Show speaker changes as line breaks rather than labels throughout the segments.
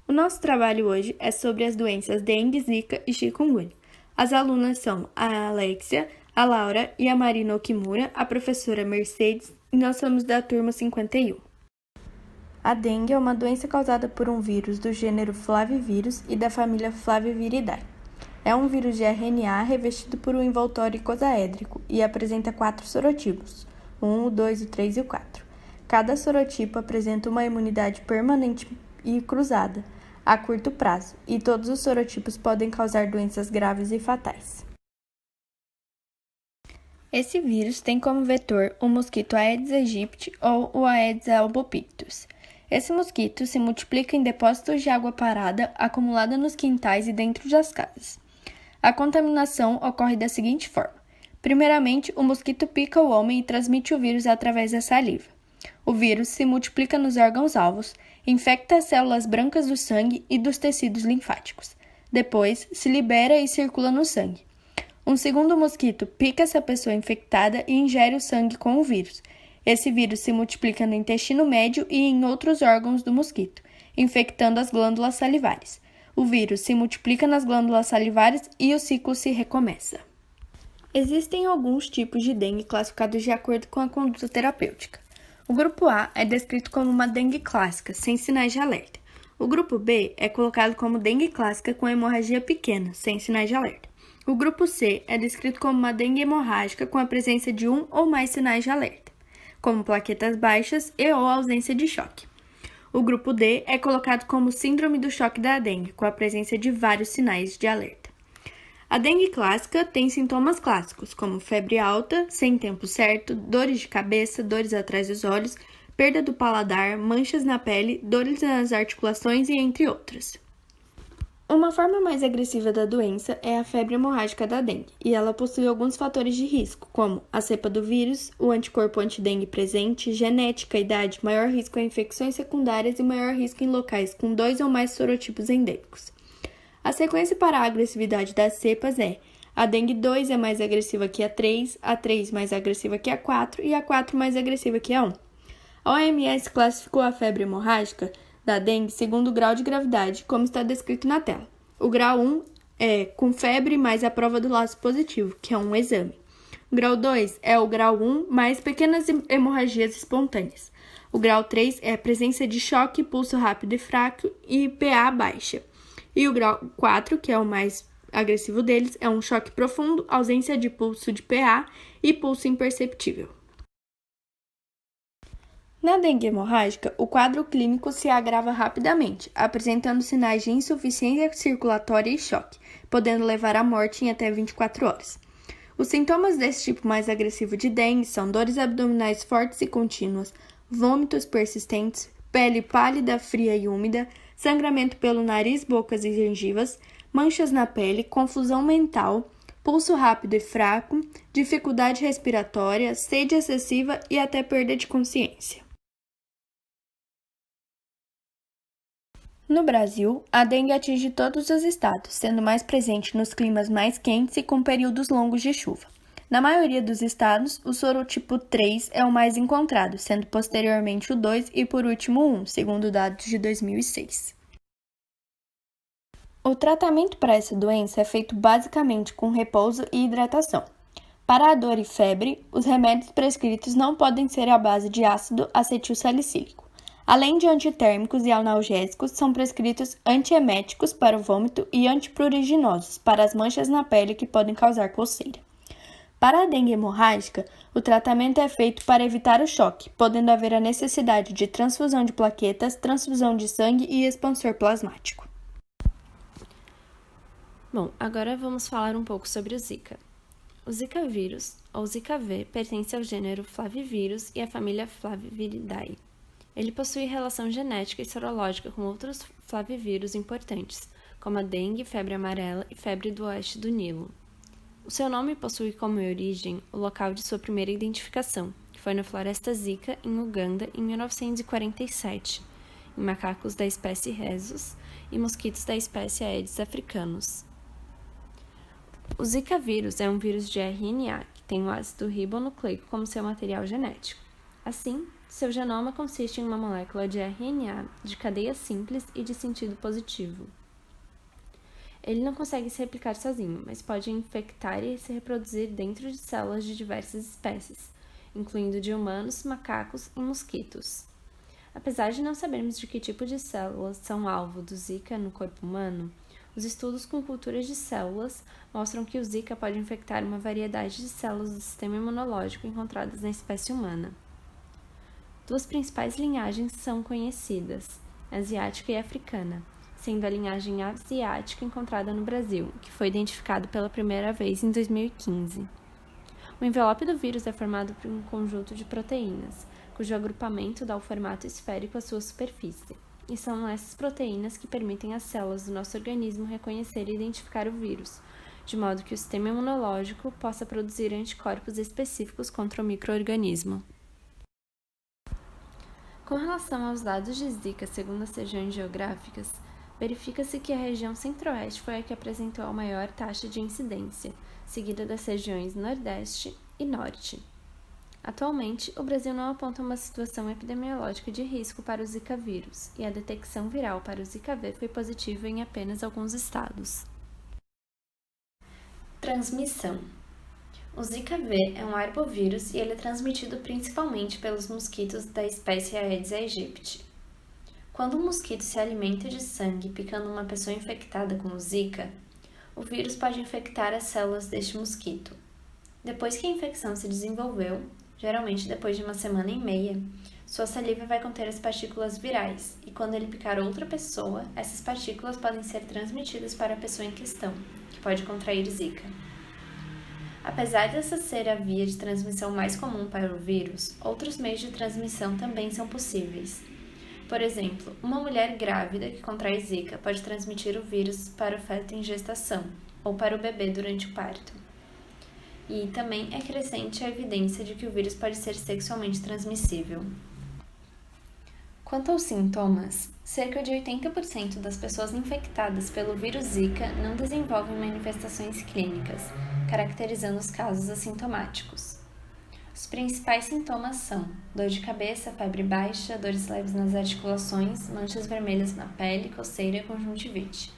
O nosso trabalho hoje é sobre as doenças dengue, zika e chikungunya. As alunas são a Alexia, a Laura e a Marina Okimura, a professora Mercedes, e nós somos da turma 51. A dengue é uma doença causada por um vírus do gênero Flavivírus e da família Flaviviridae. É um vírus de RNA revestido por um envoltório icosaédrico e apresenta 4 sorotipos, o 1, o 2, o 3 e o 4. Cada sorotipo apresenta uma imunidade permanente e cruzada, a curto prazo, e todos os sorotipos podem causar doenças graves e fatais. Esse vírus tem como vetor o mosquito Aedes aegypti ou o Aedes albopictus. Esse mosquito se multiplica em depósitos de água parada acumulada nos quintais e dentro das casas. A contaminação ocorre da seguinte forma. Primeiramente, o mosquito pica o homem e transmite o vírus através da saliva. O vírus se multiplica nos órgãos-alvos, infecta as células brancas do sangue e dos tecidos linfáticos. Depois, se libera e circula no sangue. Um segundo mosquito pica essa pessoa infectada e ingere o sangue com o vírus. Esse vírus se multiplica no intestino médio e em outros órgãos do mosquito, infectando as glândulas salivares. O vírus se multiplica nas glândulas salivares e o ciclo se recomeça. Existem alguns tipos de dengue classificados de acordo com a conduta terapêutica. O grupo A é descrito como uma dengue clássica, sem sinais de alerta. O grupo B é colocado como dengue clássica com hemorragia pequena, sem sinais de alerta. O grupo C é descrito como uma dengue hemorrágica com a presença de um ou mais sinais de alerta, como plaquetas baixas e ou ausência de choque. O grupo D é colocado como síndrome do choque da dengue, com a presença de vários sinais de alerta. A dengue clássica tem sintomas clássicos, como febre alta, sem tempo certo, dores de cabeça, dores atrás dos olhos, perda do paladar, manchas na pele, dores nas articulações e entre outras. Uma forma mais agressiva da doença é a febre hemorrágica da dengue, e ela possui alguns fatores de risco, como a cepa do vírus, o anticorpo antidengue presente, genética, idade, maior risco a infecções secundárias e maior risco em locais com 2 ou mais sorotipos endêmicos. A sequência para a agressividade das cepas é: a dengue 2 é mais agressiva que a 3 mais agressiva que a 4 e a 4 mais agressiva que a 1. A OMS classificou a febre hemorrágica da dengue segundo o grau de gravidade, como está descrito na tela. O grau 1 é com febre mais a prova do laço positivo, que é um exame. O grau 2 é o grau 1 mais pequenas hemorragias espontâneas. O grau 3 é a presença de choque, pulso rápido e fraco e PA baixa. E o grau 4, que é o mais agressivo deles, é um choque profundo, ausência de pulso de PA e pulso imperceptível. Na dengue hemorrágica, o quadro clínico se agrava rapidamente, apresentando sinais de insuficiência circulatória e choque, podendo levar à morte em até 24 horas. Os sintomas desse tipo mais agressivo de dengue são dores abdominais fortes e contínuas, vômitos persistentes, pele pálida, fria e úmida, sangramento pelo nariz, bocas e gengivas, manchas na pele, confusão mental, pulso rápido e fraco, dificuldade respiratória, sede excessiva e até perda de consciência. No Brasil, a dengue atinge todos os estados, sendo mais presente nos climas mais quentes e com períodos longos de chuva. Na maioria dos estados, o sorotipo 3 é o mais encontrado, sendo posteriormente o 2 e por último o 1, segundo dados de 2006. O tratamento para essa doença é feito basicamente com repouso e hidratação. Para a dor e febre, os remédios prescritos não podem ser à base de ácido acetilsalicílico. Além de antitérmicos e analgésicos, são prescritos antieméticos para o vômito e antipruriginosos para as manchas na pele que podem causar coceira. Para a dengue hemorrágica, o tratamento é feito para evitar o choque, podendo haver a necessidade de transfusão de plaquetas, transfusão de sangue e expansor plasmático.
Bom, agora vamos falar um pouco sobre o Zika. O Zika vírus, ou Zika V, pertence ao gênero Flavivírus e à família Flaviviridae. Ele possui relação genética e sorológica com outros flavivírus importantes, como a dengue, febre amarela e febre do oeste do Nilo. O seu nome possui como origem o local de sua primeira identificação, que foi na floresta Zika, em Uganda, em 1947, em macacos da espécie Rhesus e mosquitos da espécie Aedes africanus. O Zika vírus é um vírus de RNA que tem o ácido ribonucleico como seu material genético. Assim, Seu genoma consiste em uma molécula de RNA de cadeia simples e de sentido positivo. Ele não consegue se replicar sozinho, mas pode infectar e se reproduzir dentro de células de diversas espécies, incluindo de humanos, macacos e mosquitos. Apesar de não sabermos de que tipo de células são alvo do Zika no corpo humano, os estudos com culturas de células mostram que o Zika pode infectar uma variedade de células do sistema imunológico encontradas na espécie humana. Duas principais linhagens são conhecidas, asiática e africana, sendo a linhagem asiática encontrada no Brasil, que foi identificado pela primeira vez em 2015. O envelope do vírus é formado por um conjunto de proteínas, cujo agrupamento dá o formato esférico à sua superfície, e são essas proteínas que permitem às células do nosso organismo reconhecer e identificar o vírus, de modo que o sistema imunológico possa produzir anticorpos específicos contra o micro-organismo. Com relação aos dados de Zika segundo as regiões geográficas, verifica-se que a região centro-oeste foi a que apresentou a maior taxa de incidência, seguida das regiões nordeste e norte. Atualmente, o Brasil não aponta uma situação epidemiológica de risco para o Zika vírus, e a detecção viral para o Zika V foi positiva em apenas alguns estados. Transmissão. O Zika V é um arbovírus e ele é transmitido principalmente pelos mosquitos da espécie Aedes aegypti. Quando um mosquito se alimenta de sangue picando uma pessoa infectada com o Zika, o vírus pode infectar as células deste mosquito. Depois que a infecção se desenvolveu, geralmente depois de uma semana e meia, sua saliva vai conter as partículas virais, e quando ele picar outra pessoa, essas partículas podem ser transmitidas para a pessoa em questão, que pode contrair Zika. Apesar dessa ser a via de transmissão mais comum para o vírus, outros meios de transmissão também são possíveis. Por exemplo, uma mulher grávida que contrai Zika pode transmitir o vírus para o feto em gestação ou para o bebê durante o parto. E também é crescente a evidência de que o vírus pode ser sexualmente transmissível. Quanto aos sintomas, cerca de 80% das pessoas infectadas pelo vírus Zika não desenvolvem manifestações clínicas, caracterizando os casos assintomáticos. Os principais sintomas são dor de cabeça, febre baixa, dores leves nas articulações, manchas vermelhas na pele, coceira e conjuntivite.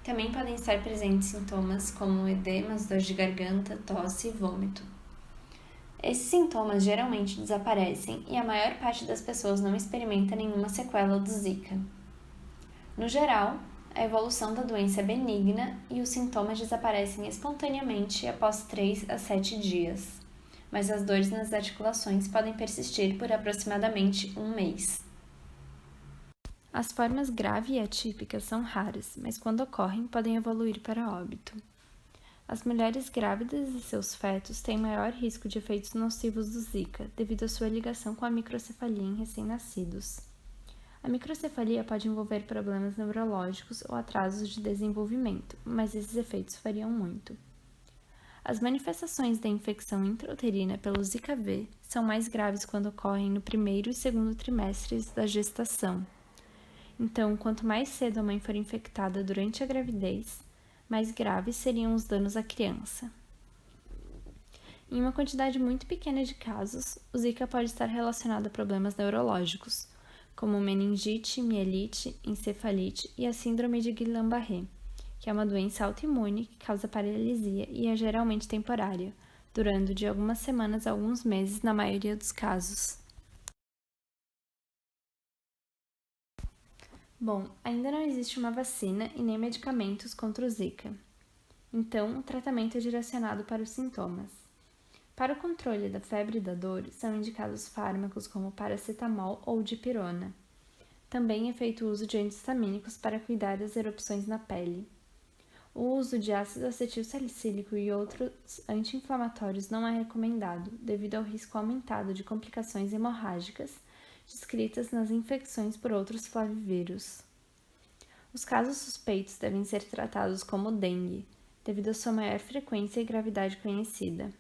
Também podem estar presentes sintomas como edemas, dor de garganta, tosse e vômito. Esses sintomas geralmente desaparecem e a maior parte das pessoas não experimenta nenhuma sequela do Zika. No geral, a evolução da doença é benigna e os sintomas desaparecem espontaneamente após 3 a 7 dias. Mas as dores nas articulações podem persistir por aproximadamente um mês. As formas grave e atípicas são raras, mas quando ocorrem, podem evoluir para óbito. As mulheres grávidas e seus fetos têm maior risco de efeitos nocivos do Zika, devido à sua ligação com a microcefalia em recém-nascidos. A microcefalia pode envolver problemas neurológicos ou atrasos de desenvolvimento, mas esses efeitos variam muito. As manifestações da infecção intrauterina pelo Zika V são mais graves quando ocorrem no primeiro e segundo trimestres da gestação. Então, quanto mais cedo a mãe for infectada durante a gravidez, mais graves seriam os danos à criança. Em uma quantidade muito pequena de casos, o Zika pode estar relacionado a problemas neurológicos, como meningite, mielite, encefalite e a síndrome de Guillain-Barré, que é uma doença autoimune que causa paralisia e é geralmente temporária, durando de algumas semanas a alguns meses na maioria dos casos. Bom, ainda não existe uma vacina e nem medicamentos contra o Zika. Então, o tratamento é direcionado para os sintomas. Para o controle da febre e da dor, são indicados fármacos como paracetamol ou dipirona. Também é feito uso de anti-histamínicos para cuidar das erupções na pele. O uso de ácido acetilsalicílico e outros anti-inflamatórios não é recomendado, devido ao risco aumentado de complicações hemorrágicas descritas nas infecções por outros flavivírus. Os casos suspeitos devem ser tratados como dengue, devido à sua maior frequência e gravidade conhecida.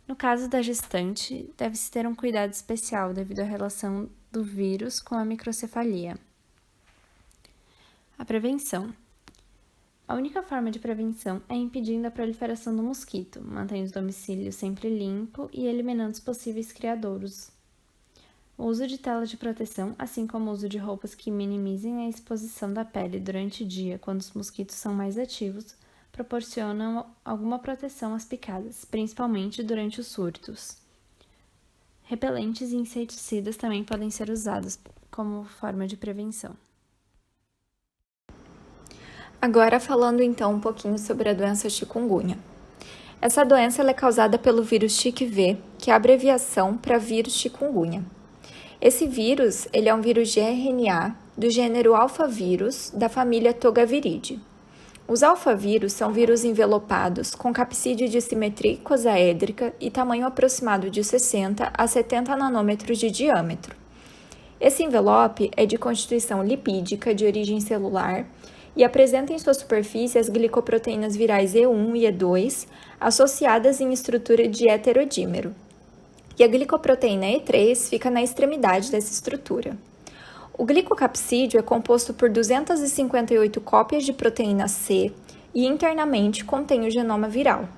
No caso da gestante, deve-se ter um cuidado especial devido à relação do vírus com a microcefalia. A prevenção. A única forma de prevenção é impedindo a proliferação do mosquito, mantendo os domicílios sempre limpo e eliminando os possíveis criadouros. O uso de tela de proteção, assim como o uso de roupas que minimizem a exposição da pele durante o dia, quando os mosquitos são mais ativos, proporcionam alguma proteção às picadas, principalmente durante os surtos. Repelentes e inseticidas também podem ser usados como forma de prevenção.
Agora falando então um pouquinho sobre a doença chikungunya. Essa doença é causada pelo vírus CHIKV, que é a abreviação para vírus chikungunya. Esse vírus ele é um vírus de RNA do gênero alfavírus da família Togaviridae. Os alfavírus são vírus envelopados com capsídeo de simetria icosaédrica e tamanho aproximado de 60 a 70 nanômetros de diâmetro. Esse envelope é de constituição lipídica de origem celular e apresenta em sua superfície as glicoproteínas virais E1 e E2 associadas em estrutura de heterodímero. E a glicoproteína E3 fica na extremidade dessa estrutura. O glicocapsídeo é composto por 258 cópias de proteína C e internamente contém o genoma viral.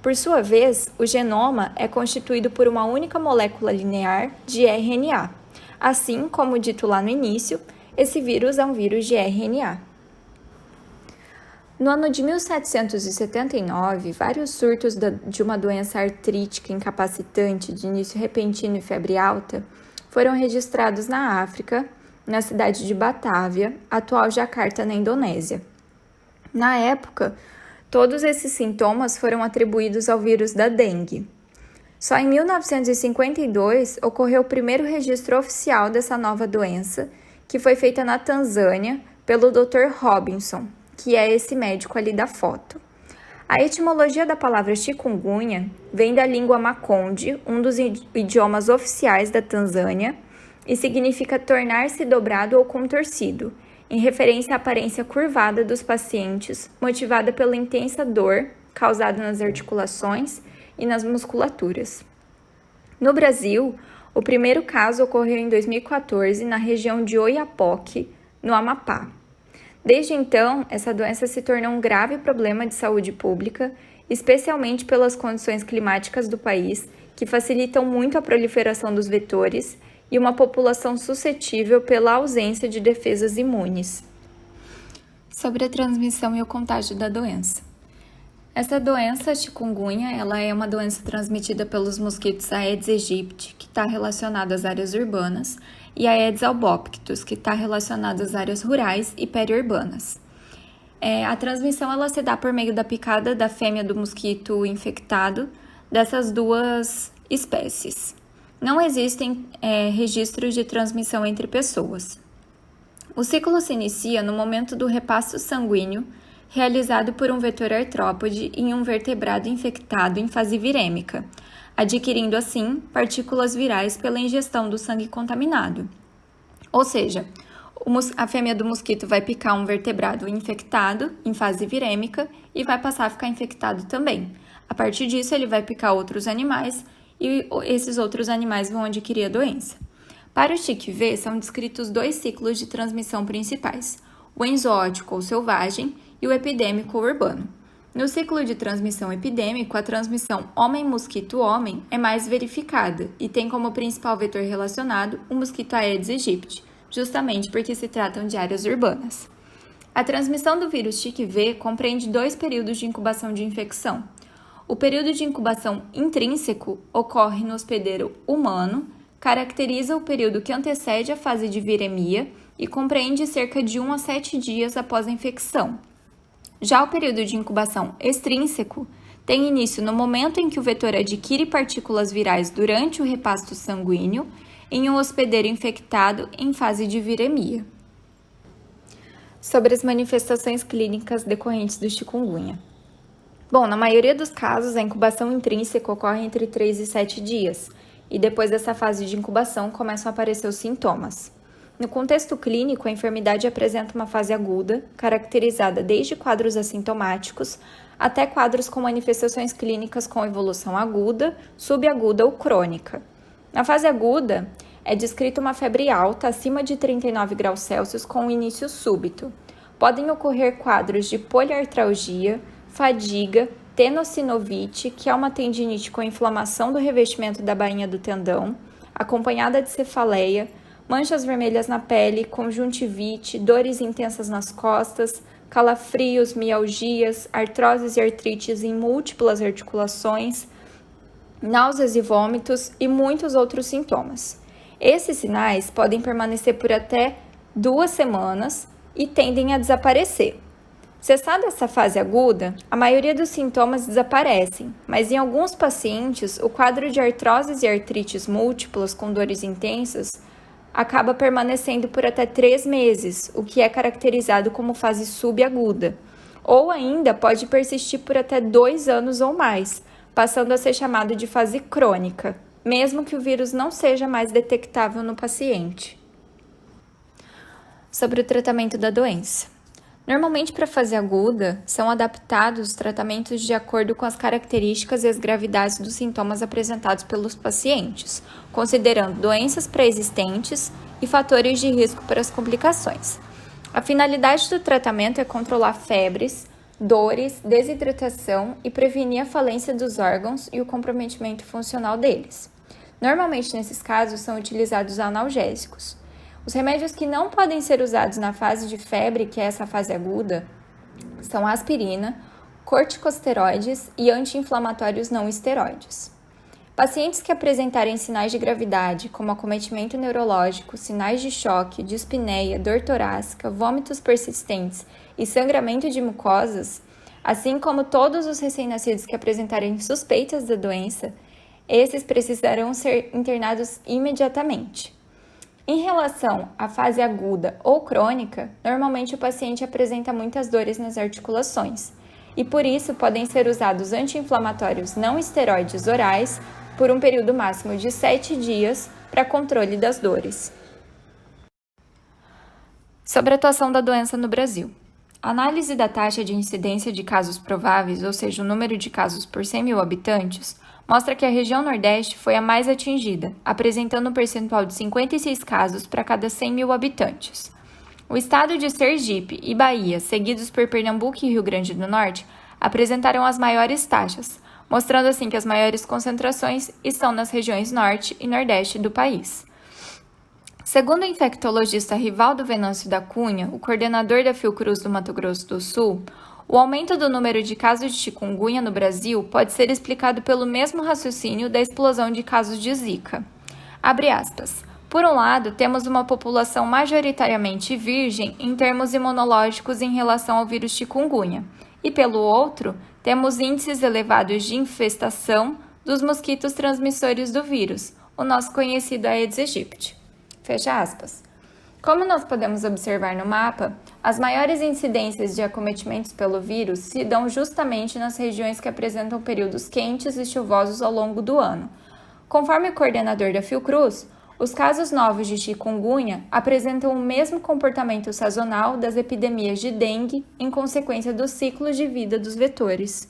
Por sua vez, o genoma é constituído por uma única molécula linear de RNA. Assim, como dito lá no início, esse vírus é um vírus de RNA. No ano de 1779, vários surtos de uma doença artrítica incapacitante de início repentino e febre alta foram registrados na África, na cidade de Batávia, atual Jacarta, na Indonésia. Na época, todos esses sintomas foram atribuídos ao vírus da dengue. Só em 1952 ocorreu o primeiro registro oficial dessa nova doença, que foi feita na Tanzânia pelo Dr. Robinson, que é esse médico ali da foto. A etimologia da palavra chikungunya vem da língua Makonde, um dos idiomas oficiais da Tanzânia, e significa tornar-se dobrado ou contorcido, em referência à aparência curvada dos pacientes, motivada pela intensa dor causada nas articulações e nas musculaturas. No Brasil, o primeiro caso ocorreu em 2014 na região de Oiapoque, no Amapá. Desde então, essa doença se tornou um grave problema de saúde pública, especialmente pelas condições climáticas do país, que facilitam muito a proliferação dos vetores e uma população suscetível pela ausência de defesas imunes. Sobre a transmissão e o contágio da doença. Essa doença, chikungunya, ela é uma doença transmitida pelos mosquitos Aedes aegypti, que está relacionada às áreas urbanas, e Aedes albopictus, que está relacionada às áreas rurais e periurbanas. A transmissão ela se dá por meio da picada da fêmea do mosquito infectado dessas duas espécies. Não existem registros de transmissão entre pessoas. O ciclo se inicia no momento do repasto sanguíneo realizado por um vetor artrópode em um vertebrado infectado em fase virêmica, adquirindo assim partículas virais pela ingestão do sangue contaminado. Ou seja, a fêmea do mosquito vai picar um vertebrado infectado em fase virêmica e vai passar a ficar infectado também. A partir disso, ele vai picar outros animais e esses outros animais vão adquirir a doença. Para o CHIKV, são descritos dois ciclos de transmissão principais, o enzootico ou selvagem e o epidêmico ou urbano. No ciclo de transmissão epidêmico, a transmissão homem-mosquito-homem é mais verificada e tem como principal vetor relacionado o mosquito Aedes aegypti, justamente porque se tratam de áreas urbanas. A transmissão do vírus CHIKV compreende dois períodos de incubação de infecção. O período de incubação intrínseco ocorre no hospedeiro humano, caracteriza o período que antecede a fase de viremia e compreende cerca de 1 a 7 dias após a infecção. Já o período de incubação extrínseco tem início no momento em que o vetor adquire partículas virais durante o repasto sanguíneo em um hospedeiro infectado em fase de viremia. Sobre as manifestações clínicas decorrentes do chikungunya. Bom, na maioria dos casos, a incubação intrínseca ocorre entre 3 e 7 dias, e depois dessa fase de incubação começam a aparecer os sintomas. No contexto clínico, a enfermidade apresenta uma fase aguda, caracterizada desde quadros assintomáticos até quadros com manifestações clínicas com evolução aguda, subaguda ou crônica. Na fase aguda, é descrita uma febre alta acima de 39 graus Celsius com início súbito. Podem ocorrer quadros de poliartralgia, fadiga, tenossinovite, que é uma tendinite com inflamação do revestimento da bainha do tendão, acompanhada de cefaleia, manchas vermelhas na pele, conjuntivite, dores intensas nas costas, calafrios, mialgias, artroses e artrites em múltiplas articulações, náuseas e vômitos e muitos outros sintomas. Esses sinais podem permanecer por até 2 semanas e tendem a desaparecer. Cessada essa fase aguda, a maioria dos sintomas desaparecem, mas em alguns pacientes, o quadro de artroses e artrites múltiplas com dores intensas acaba permanecendo por até 3 meses, o que é caracterizado como fase subaguda, ou ainda pode persistir por até 2 anos ou mais, passando a ser chamado de fase crônica, mesmo que o vírus não seja mais detectável no paciente. Sobre o tratamento da doença. Normalmente, para a fase aguda, são adaptados os tratamentos de acordo com as características e as gravidades dos sintomas apresentados pelos pacientes, considerando doenças pré-existentes e fatores de risco para as complicações. A finalidade do tratamento é controlar febres, dores, desidratação e prevenir a falência dos órgãos e o comprometimento funcional deles. Normalmente, nesses casos, são utilizados analgésicos. Os remédios que não podem ser usados na fase de febre, que é essa fase aguda, são aspirina, corticosteroides e anti-inflamatórios não esteroides. Pacientes que apresentarem sinais de gravidade, como acometimento neurológico, sinais de choque, dispneia, dor torácica, vômitos persistentes e sangramento de mucosas, assim como todos os recém-nascidos que apresentarem suspeitas da doença, esses precisarão ser internados imediatamente. Em relação à fase aguda ou crônica, normalmente o paciente apresenta muitas dores nas articulações e por isso podem ser usados anti-inflamatórios não esteroides orais por um período máximo de 7 dias para controle das dores. Sobre a atuação da doença no Brasil. A análise da taxa de incidência de casos prováveis, ou seja, o número de casos por 100 mil habitantes, mostra que a região Nordeste foi a mais atingida, apresentando um percentual de 56 casos para cada 100 mil habitantes. O estado de Sergipe e Bahia, seguidos por Pernambuco e Rio Grande do Norte, apresentaram as maiores taxas, mostrando assim que as maiores concentrações estão nas regiões Norte e Nordeste do país. Segundo o infectologista Rivaldo Venâncio da Cunha, o coordenador da Fiocruz do Mato Grosso do Sul, o aumento do número de casos de chikungunya no Brasil pode ser explicado pelo mesmo raciocínio da explosão de casos de Zika. Abre aspas. Por um lado, temos uma população majoritariamente virgem em termos imunológicos em relação ao vírus chikungunya, e pelo outro, temos índices elevados de infestação dos mosquitos transmissores do vírus, o nosso conhecido Aedes aegypti. Fecha aspas. Como nós podemos observar no mapa, as maiores incidências de acometimentos pelo vírus se dão justamente nas regiões que apresentam períodos quentes e chuvosos ao longo do ano. Conforme o coordenador da Fiocruz, os casos novos de chikungunya apresentam o mesmo comportamento sazonal das epidemias de dengue em consequência dos ciclos de vida dos vetores.